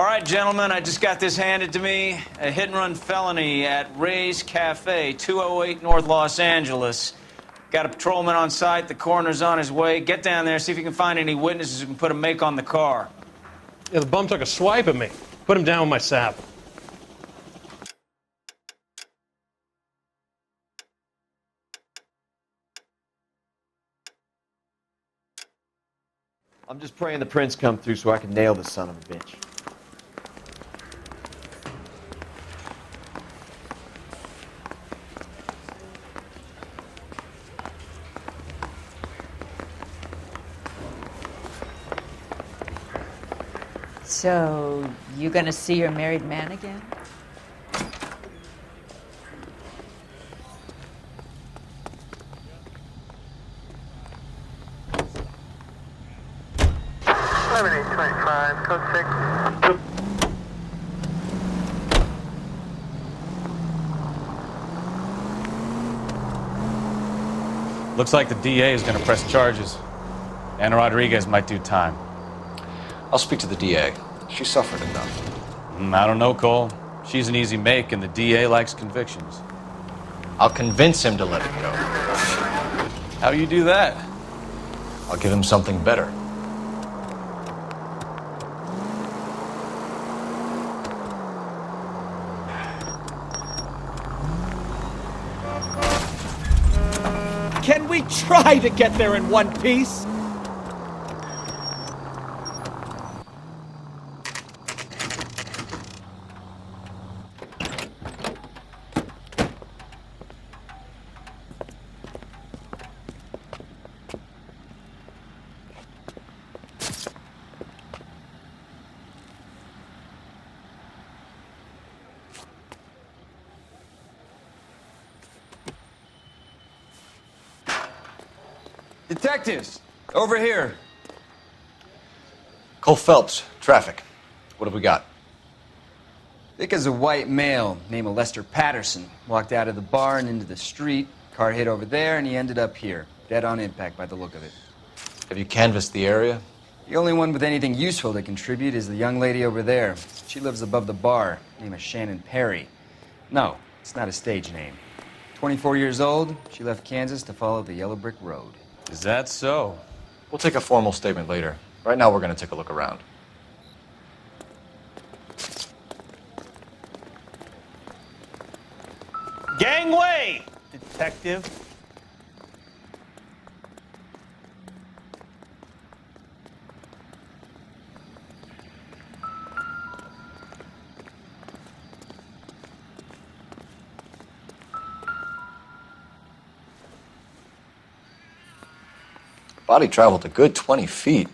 All right, gentlemen, I just got this handed to me. A hit-and-run felony at Ray's Cafe, 208 North Los Angeles. Got a patrolman on site. The coroner's on his way. Get down there, see if you can find any witnesses who can put a make on the car. Yeah, the bum took a swipe at me. Put him down with my sap. I'm just praying the prints come through so I can nail this son of a bitch. So, you gonna see your married man again? Code 6. Looks like the DA is going to press charges. Anna Rodriguez might do time. I'll speak to the DA. She suffered enough. I don't know, Cole. She's an easy make, and the DA likes convictions. I'll convince him to let it go. How do you do that? I'll give him something better. Can we try to get there in one piece? Detectives, over here. Cole Phelps, traffic. What have we got? Thick as a white male, name of Lester Patterson. Walked out of the bar and into the street. Car hit over there, and he ended up here. Dead on impact by the look of it. Have you canvassed the area? The only one with anything useful to contribute is the young lady over there. She lives above the bar. Name is Shannon Perry. No, it's not a stage name. 24 years old, she left Kansas to follow the Yellow Brick Road. Is that so? We'll take a formal statement later. Right now, we're going to take a look around. Gangway, detective. Body traveled a good 20 feet.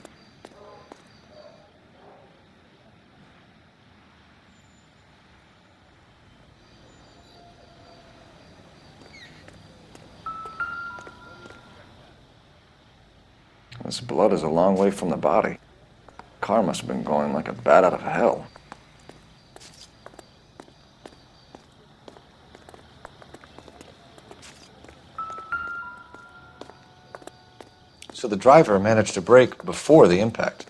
This blood is a long way from the body. Car must have been going like a bat out of hell. So the driver managed to brake before the impact.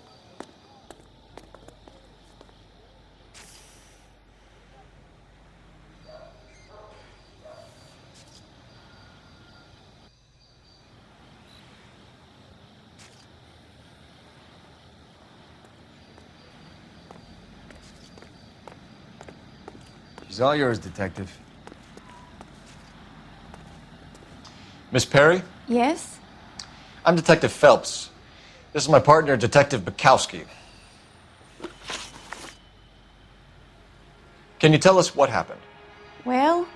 She's all yours, detective. Miss Perry? Yes? I'm Detective Phelps. This is my partner, Detective Bukowski. Can you tell us what happened? Well,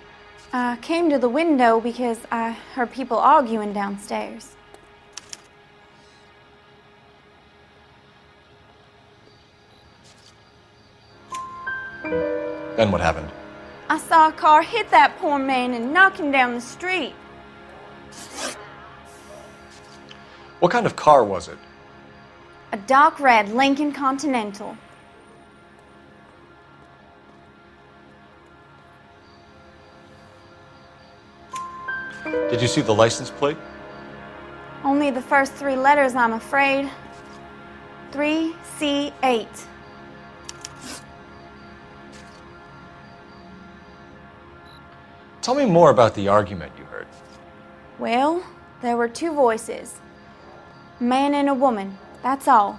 I came to the window because I heard people arguing downstairs. Then what happened? I saw a car hit that poor man and knock him down the street. What kind of car was it? A dark red Lincoln Continental. Did you see the license plate? Only the first three letters, I'm afraid. 3C8. Tell me more about the argument you heard. Well, there were two voices. A man and a woman, that's all.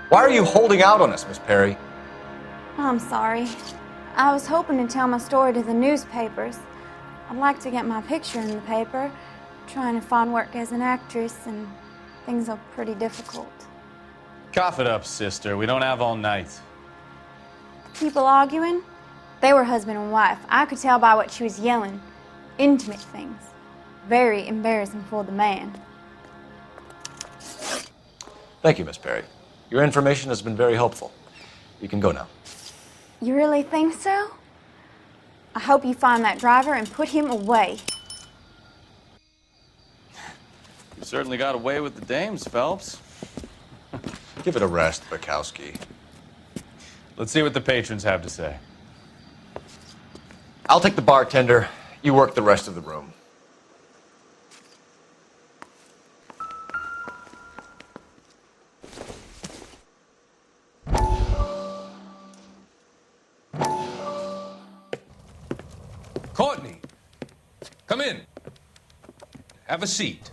Why are you holding out on us, Miss Perry? I'm sorry. I was hoping to tell my story to the newspapers. I'd like to get my picture in the paper. Trying to find work as an actress, and things are pretty difficult. Cough it up, sister. We don't have all night. People arguing? They were husband and wife. I could tell by what she was yelling. Intimate things. Very embarrassing for the man. Thank you, Miss Perry. Your information has been very helpful. You can go now. You really think so? I hope you find that driver and put him away. You certainly got away with the dames, Phelps. Give it a rest, Bukowski. Let's see what the patrons have to say. I'll take the bartender. You work the rest of the room. Courtney, come in. Have a seat.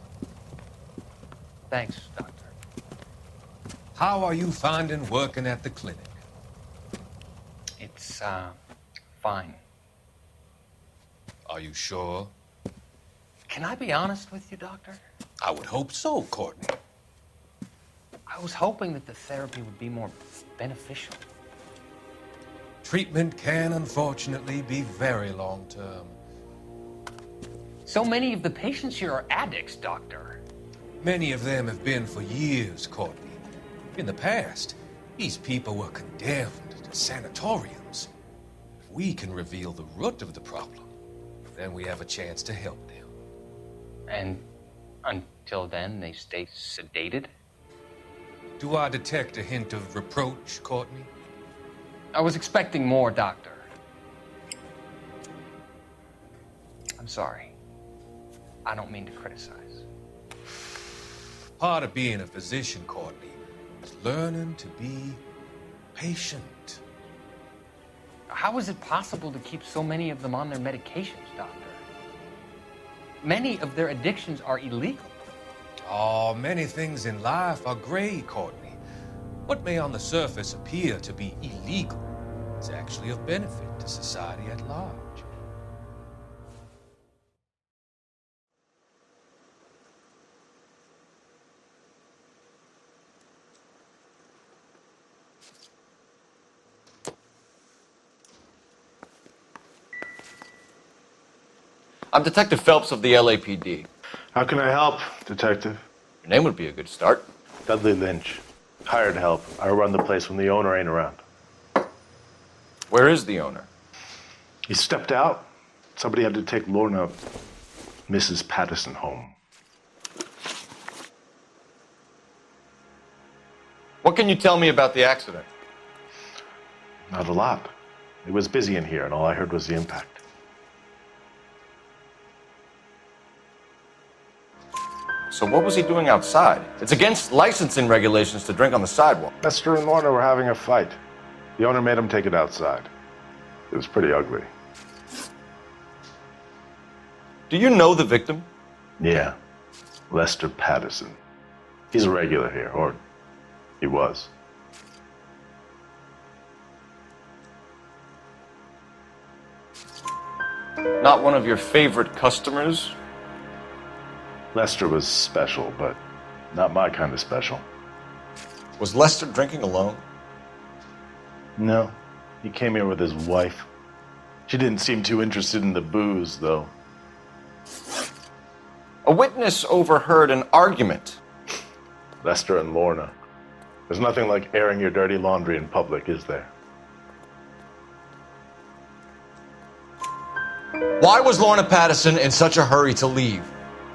Thanks, Doctor. How are you finding working at the clinic? It's, fine. Are you sure? Can I be honest with you, Doctor? I would hope so, Courtney. I was hoping that the therapy would be more beneficial. Treatment can, unfortunately, be very long-term. So many of the patients here are addicts, Doctor. Many of them have been for years, Courtney. In the past, these people were condemned to sanatoriums. If we can reveal the root of the problem, then we have a chance to help them. And until then, they stay sedated? Do I detect a hint of reproach, Courtney? I was expecting more, Doctor. I'm sorry. I don't mean to criticize. Part of being a physician, Courtney, is learning to be patient. How is it possible to keep so many of them on their medications, Doctor? Many of their addictions are illegal. Oh, many things in life are gray, Courtney. What may on the surface appear to be illegal is actually of benefit to society at large. I'm Detective Phelps of the LAPD. How can I help, Detective? Your name would be a good start. Dudley Lynch. Hired help. I run the place when the owner ain't around. Where is the owner? He stepped out. Somebody had to take Lorna, Mrs. Patterson, home. What can you tell me about the accident? Not a lot. It was busy in here, and all I heard was the impact. So what was he doing outside? It's against licensing regulations to drink on the sidewalk. Lester and Lorna were having a fight. The owner made him take it outside. It was pretty ugly. Do you know the victim? Yeah. Lester Patterson. He's a regular here, or he was. Not one of your favorite customers? Lester was special, but not my kind of special. Was Lester drinking alone? No. He came here with his wife. She didn't seem too interested in the booze, though. A witness overheard an argument. Lester and Lorna. There's nothing like airing your dirty laundry in public, is there? Why was Lorna Patterson in such a hurry to leave?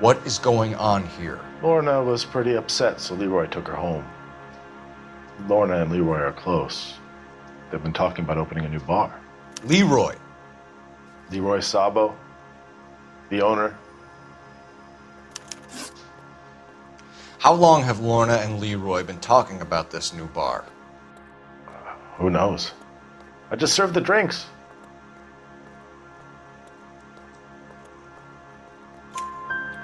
What is going on here? Lorna was pretty upset, so Leroy took her home. Lorna and Leroy are close. They've been talking about opening a new bar. Leroy. Leroy Sabo, the owner. How long have Lorna and Leroy been talking about this new bar? Who knows? I just served the drinks.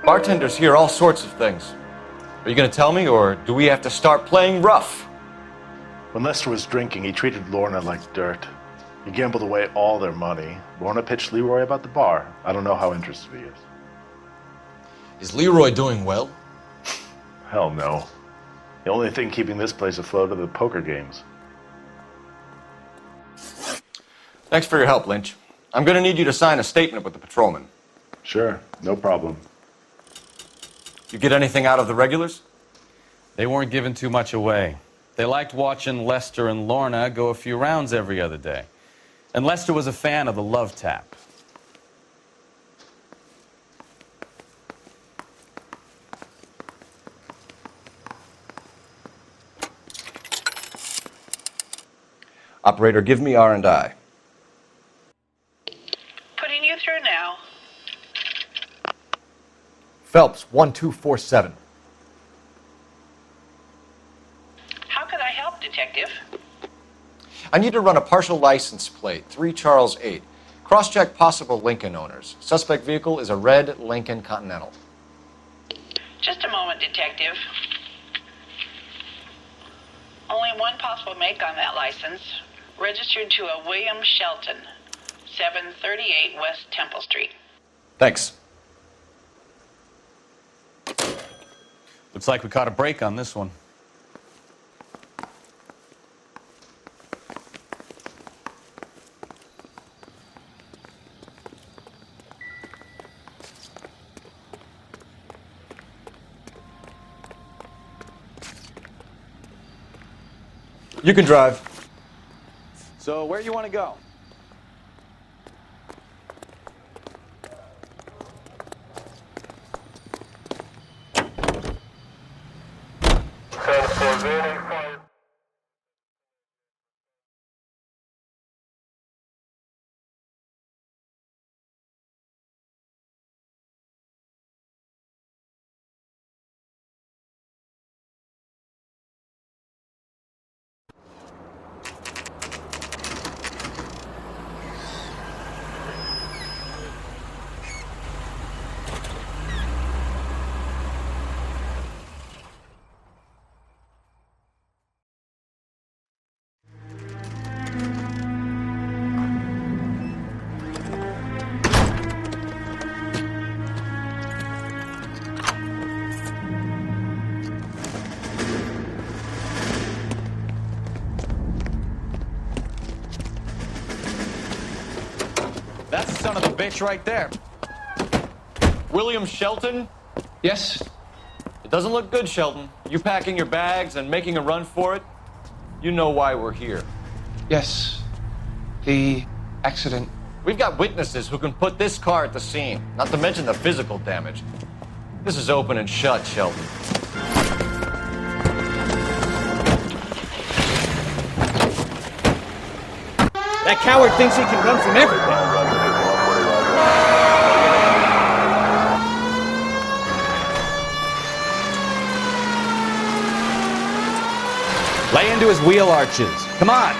Bartenders hear all sorts of things. Are you going to tell me, or do we have to start playing rough? When Lester was drinking, he treated Lorna like dirt. He gambled away all their money. Lorna pitched Leroy about the bar. I don't know how interested he is. Is Leroy doing well? Hell no. The only thing keeping this place afloat are the poker games. Thanks for your help, Lynch. I'm going to need you to sign a statement with the patrolman. Sure, no problem. You get anything out of the regulars? They weren't giving too much away. They liked watching Lester and Lorna go a few rounds every other day. And Lester was a fan of the love tap. Operator, give me R&I. Putting you through now. Phelps, 1247. How can I help, Detective? I need to run a partial license plate, 3 Charles 8. Cross-check possible Lincoln owners. Suspect vehicle is a red Lincoln Continental. Just a moment, Detective. Only one possible make on that license. Registered to a William Shelton, 738 West Temple Street. Thanks. Looks like we caught a break on this one. You can drive. So where you want to go? That's the son of a bitch right there. William Shelton? Yes? It doesn't look good, Shelton. You packing your bags and making a run for it? You know why we're here. Yes. The accident. We've got witnesses who can put this car at the scene, not to mention the physical damage. This is open and shut, Shelton. That coward thinks he can run from everything. Lay into his wheel arches. Come on.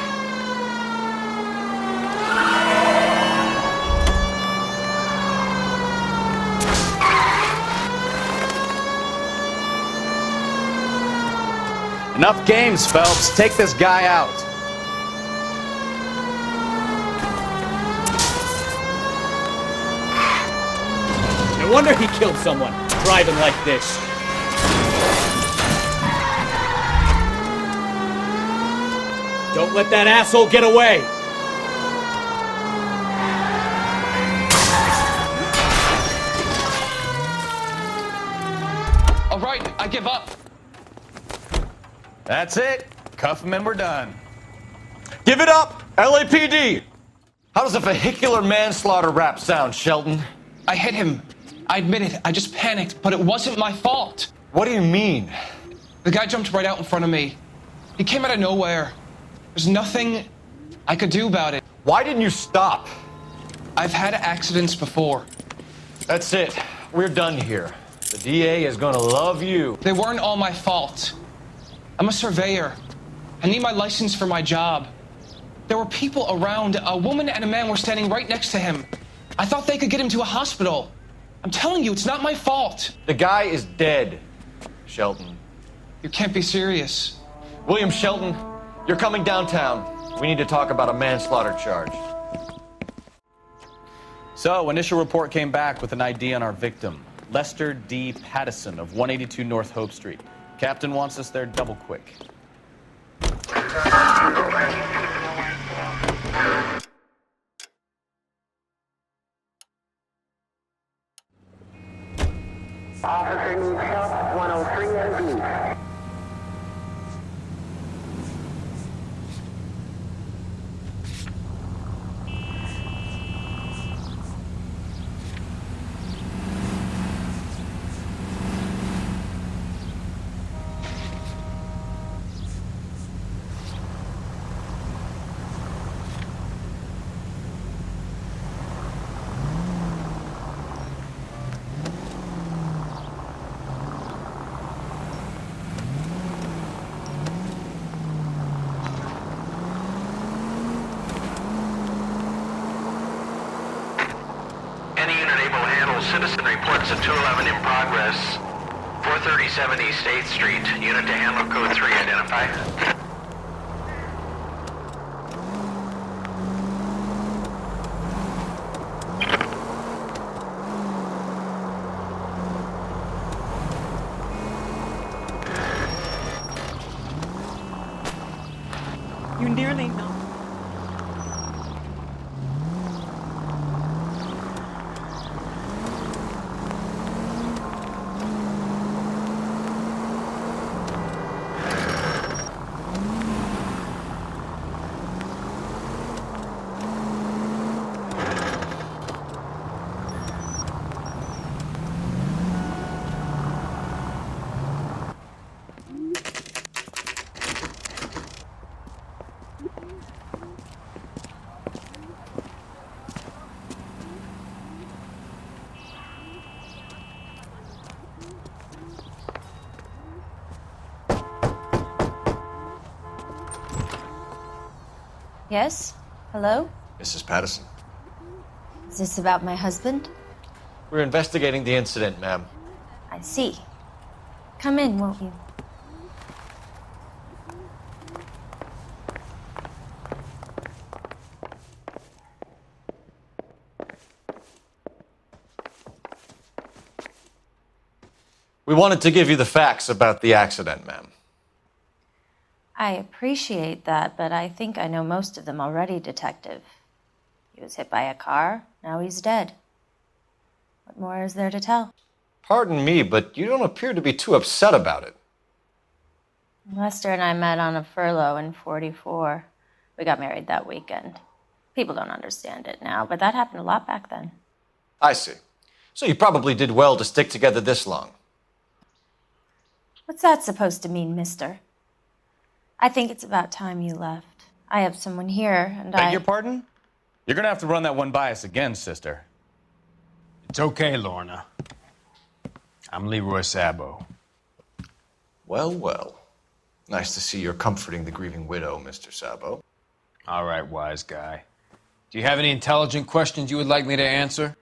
Enough games, Phelps. Take this guy out. No wonder he killed someone, driving like this. Don't let that asshole get away! All right, I give up. That's it. Cuff him and we're done. Give it up, LAPD! How does a vehicular manslaughter rap sound, Shelton? I hit him. I admit it. I just panicked, but it wasn't my fault. What do you mean? The guy jumped right out in front of me. He came out of nowhere. There's nothing I could do about it. Why didn't you stop? I've had accidents before. That's it. We're done here. The DA is gonna love you. They weren't all my fault. I'm a surveyor. I need my license for my job. There were people around. A woman and a man were standing right next to him. I thought they could get him to a hospital. I'm telling you, it's not my fault. The guy is dead, Shelton. You can't be serious. William Shelton, you're coming downtown. We need to talk about a manslaughter charge. So, initial report came back with an ID on our victim, Lester D. Pattison of 182 North Hope Street. Captain wants us there double quick. Officer needs help, 103 and B. Citizen reports a 211 in progress. 437 East 8th Street. Unit to handle code 3. Identify. You nearly know. Yes? Hello? Mrs. Pattison. Is this about my husband? We're investigating the incident, ma'am. I see. Come in, won't you? We wanted to give you the facts about the accident, ma'am. I appreciate that, but I think I know most of them already, Detective. He was hit by a car, now he's dead. What more is there to tell? Pardon me, but you don't appear to be too upset about it. Lester and I met on a furlough in '44. We got married that weekend. People don't understand it now, but that happened a lot back then. I see. So you probably did well to stick together this long. What's that supposed to mean, mister? I think it's about time you left. I have someone here, and Beg your pardon? You're gonna have to run that one by us again, sister. It's okay, Lorna. I'm Leroy Sabo. Well, well. Nice to see you're comforting the grieving widow, Mr. Sabo. All right, wise guy. Do you have any intelligent questions you would like me to answer?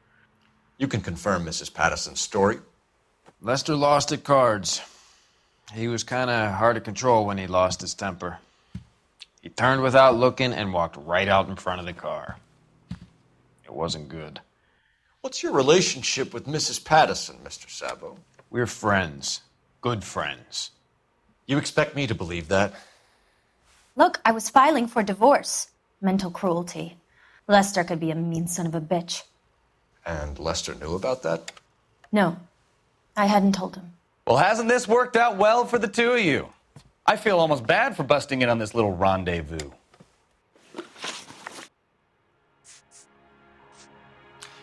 You can confirm Mrs. Pattison's story. Lester lost at cards. He was kind of hard to control when he lost his temper. He turned without looking and walked right out in front of the car. It wasn't good. What's your relationship with Mrs. Pattison, Mr. Sabo? We're friends. Good friends. You expect me to believe that? Look, I was filing for divorce. Mental cruelty. Lester could be a mean son of a bitch. And Lester knew about that? No, I hadn't told him. Well, hasn't this worked out well for the two of you? I feel almost bad for busting in on this little rendezvous.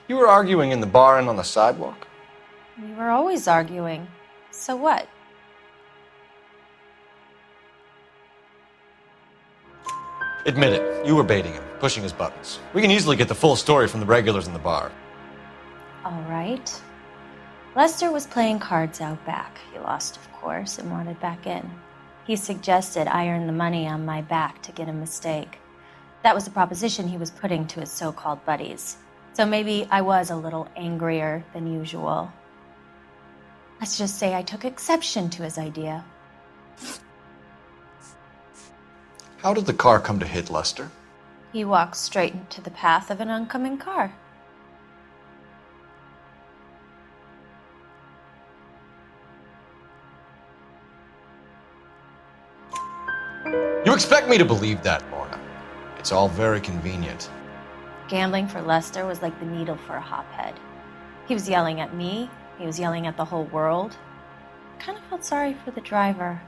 You were arguing in the bar and on the sidewalk? We were always arguing. So what? Admit it, you were baiting him, pushing his buttons. We can easily get the full story from the regulars in the bar. All right. Lester was playing cards out back. He lost, of course, and wanted back in. He suggested I earn the money on my back to get a mistake. That was the proposition he was putting to his so-called buddies. So maybe I was a little angrier than usual. Let's just say I took exception to his idea. How did the car come to hit Lester? He walked straight into the path of an oncoming car. You expect me to believe that, Lorna? It's all very convenient. Gambling for Lester was like the needle for a hophead. He was yelling at me. He was yelling at the whole world. I kind of felt sorry for the driver.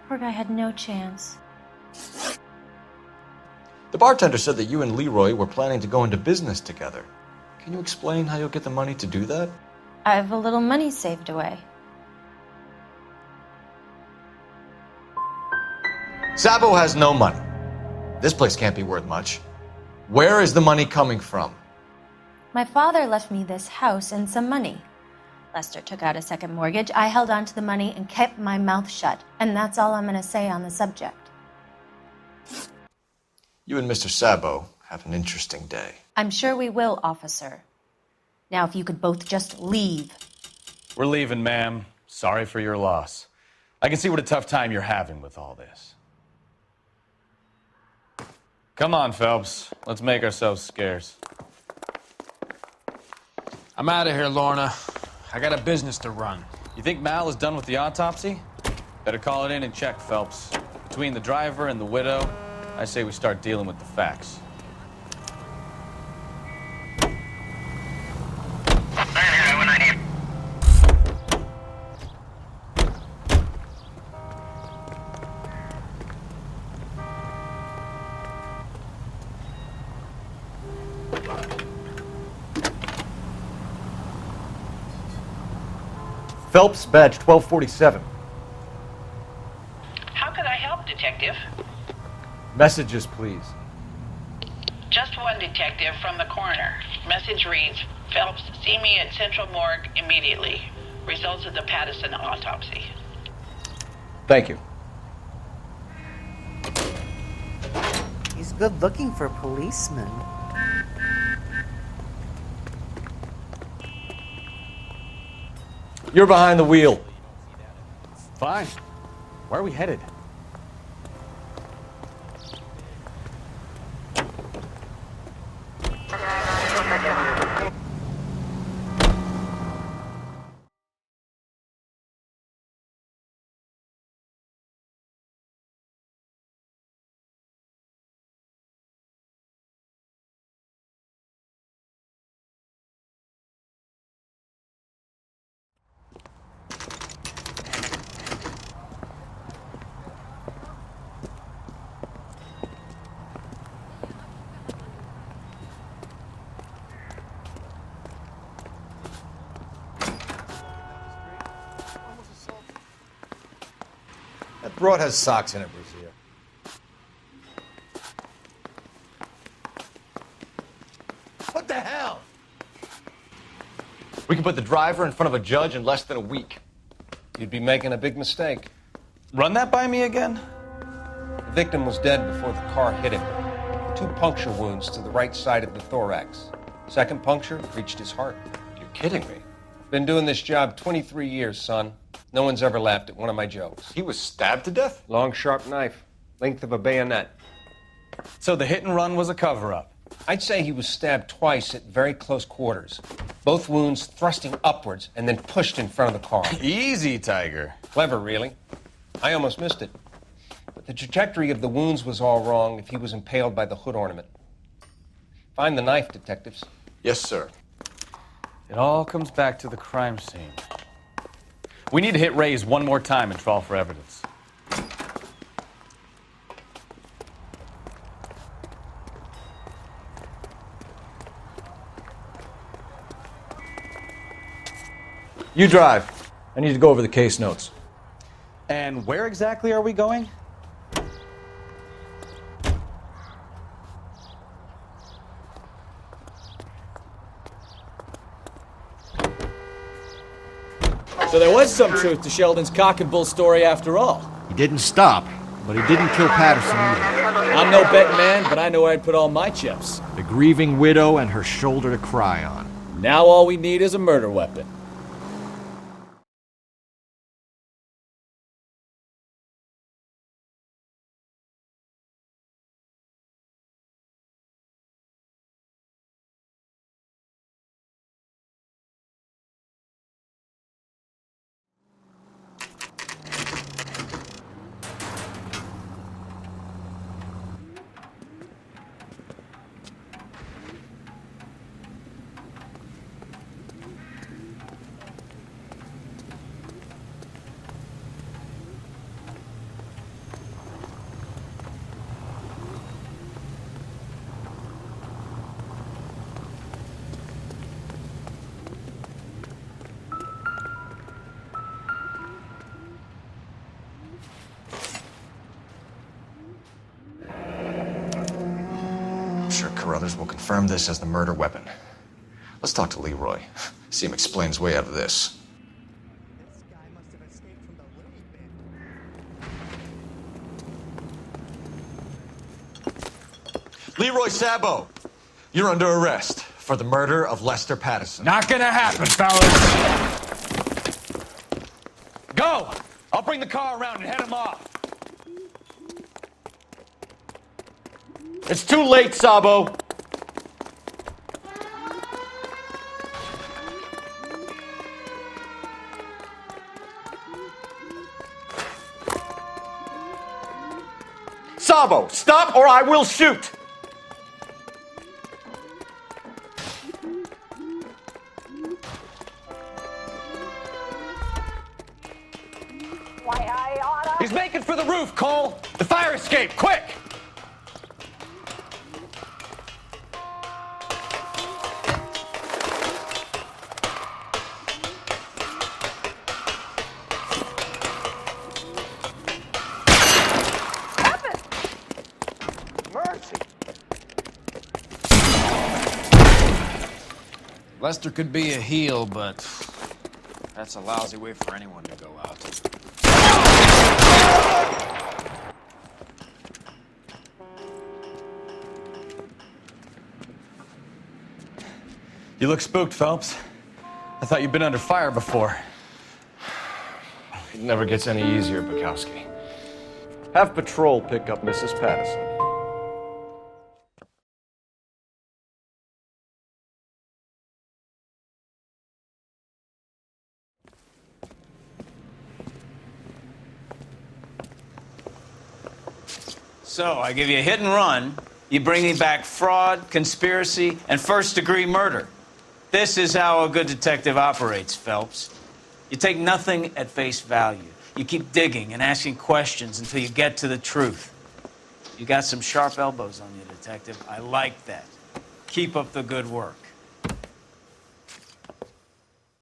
Poor guy had no chance. The bartender said that you and Leroy were planning to go into business together. Can you explain how you'll get the money to do that? I have a little money saved away. Sabo has no money. This place can't be worth much. Where is the money coming from? My father left me this house and some money. Lester took out a second mortgage. I held on to the money and kept my mouth shut. And that's all I'm going to say on the subject. You and Mr. Sabo have an interesting day. I'm sure we will, officer. Now, if you could both just leave. We're leaving, ma'am. Sorry for your loss. I can see what a tough time you're having with all this. Come on, Phelps. Let's make ourselves scarce. I'm out of here, Lorna. I got a business to run. You think Mal is done with the autopsy? Better call it in and check, Phelps. Between the driver and the widow, I say we start dealing with the facts. Phelps, badge 1247. How could I help, Detective? Messages, please. Just one detective from the coroner. Message reads, Phelps, see me at Central Morgue immediately. Results of the Pattison autopsy. Thank you. He's good looking for a policeman. You're behind the wheel. Fine. Where are we headed? That broad has socks in it, Brazil. What the hell? We can put the driver in front of a judge in less than a week. You'd be making a big mistake. Run that by me again? The victim was dead before the car hit him. 2 puncture wounds to the right side of the thorax. Second puncture reached his heart. You're kidding me. Been doing this job 23 years, son. No one's ever laughed at one of my jokes. He was stabbed to death? Long, sharp knife. Length of a bayonet. So the hit and run was a cover-up? I'd say he was stabbed twice at very close quarters. Both wounds thrusting upwards and then pushed in front of the car. Easy, Tiger. Clever, really. I almost missed it. But the trajectory of the wounds was all wrong if he was impaled by the hood ornament. Find the knife, detectives. Yes, sir. It all comes back to the crime scene. We need to hit Ray's one more time and trawl for evidence. You drive. I need to go over the case notes. And where exactly are we going? So there was some truth to Sheldon's cock and bull story after all. He didn't stop, but he didn't kill Patterson either. I'm no betting man, but I know where I'd put all my chips. The grieving widow and her shoulder to cry on. Now all we need is a murder weapon. I'm sure Carruthers will confirm this as the murder weapon. Let's talk to Leroy. See him explain his way out of this. Leroy Sabo, you're under arrest for the murder of Lester Patterson. Not gonna happen, fellas. Go! I'll bring the car around and head him off. It's too late, Sabo. Sabo, stop or I will shoot! He's making for the roof, Cole! The fire escape, quick! Mercy! Lester could be a heel, but that's a lousy way for anyone to go out. You look spooked, Phelps. I thought you'd been under fire before. It never gets any easier, Bukowski. Have patrol pick up Mrs. Patterson. So, I give you a hit and run. You bring me back fraud, conspiracy, and first-degree murder. This is how a good detective operates, Phelps. You take nothing at face value. You keep digging and asking questions until you get to the truth. You got some sharp elbows on you, detective. I like that. Keep up the good work.